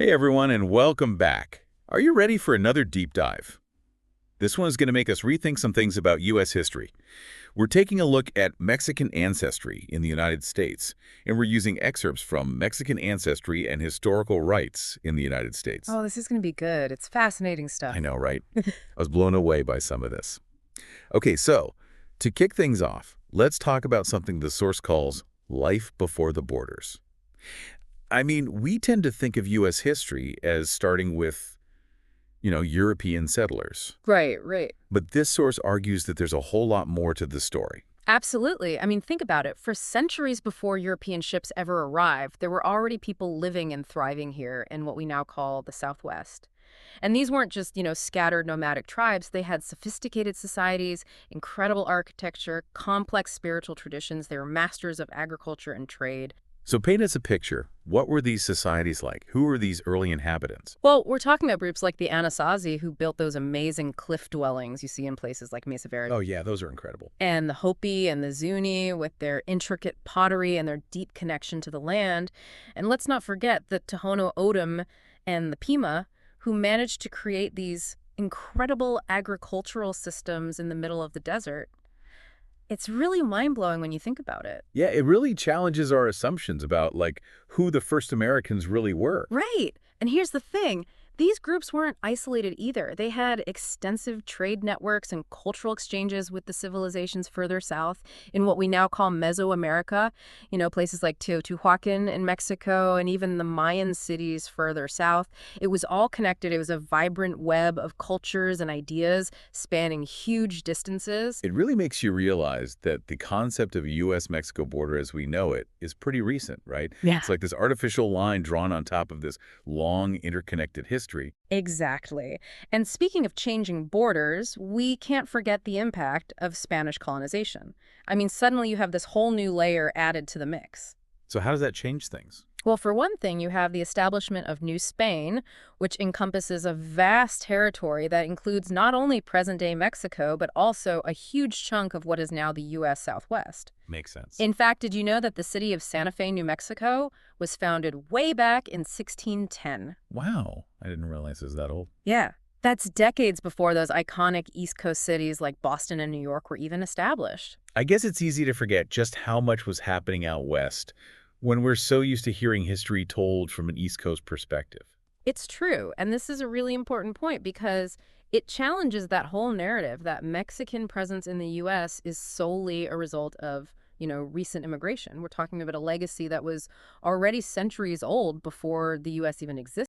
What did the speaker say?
Hey everyone, and welcome back. Are you ready for another deep dive? This one is going to make us rethink some things about U.S. history. We're taking a look at Mexican ancestry in the United States, and we're using excerpts from Mexican Ancestry and Historical Rights in the United States. Oh, this is going to be good. It's fascinating I stuff. know, right? I was blown away by some of this. Okay, so to kick things off, let's talk about something the source calls life before the borders. I mean, we tend to think of U.S. history as starting with European settlers. Right, right. But this source argues that there's a whole lot more to the story. Absolutely. I mean, think about it. For centuries before European ships ever arrived, there were already people living and thriving here in what we now call the Southwest. And these weren't just, scattered nomadic tribes. They had sophisticated societies, incredible architecture, complex spiritual traditions. They were masters of agriculture and trade. So paint us a picture. What were these societies like? Who were these early inhabitants? Well, we're talking about groups like the Anasazi who built those amazing cliff dwellings you see in places like Mesa Verde. Oh yeah, those are incredible. And the Hopi and the Zuni with their intricate pottery and their deep connection to the land. And let's not forget the Tohono O'odham and the Pima, who managed to create these incredible agricultural systems in the middle of the desert. It's really mind-blowing when you think about it. Yeah, it really challenges our assumptions about, who the first Americans really were. Right. And here's the thing. These groups weren't isolated either. They had extensive trade networks and cultural exchanges with the civilizations further south in what we now call Mesoamerica. Places like Teotihuacan in Mexico and even the Mayan cities further south. It was all connected. It was a vibrant web of cultures and ideas spanning huge distances. It really makes you realize that the concept of a U.S.-Mexico border as we know it is pretty recent, right? Yeah. It's like this artificial line drawn on top of this long, interconnected history. Exactly. And speaking of changing borders, we can't forget the impact of Spanish colonization. I mean, suddenly you have this whole new layer added to the mix. So how does that change things? Well, for one thing, you have the establishment of New Spain, which encompasses a vast territory that includes not only present-day Mexico, but also a huge chunk of what is now the U.S. Southwest. Makes sense. In fact, did you know that the city of Santa Fe, New Mexico, was founded way back in 1610? Wow, I didn't realize it was that old. Yeah. That's decades before those iconic East Coast cities like Boston and New York were even established. I guess it's easy to forget just how much was happening out west when we're so used to hearing history told from an East Coast perspective. It's true, and this is a really important point because it challenges that whole narrative that Mexican presence in the U.S. is solely a result of, recent immigration. We're talking about a legacy that was already centuries old before the U.S. even existed.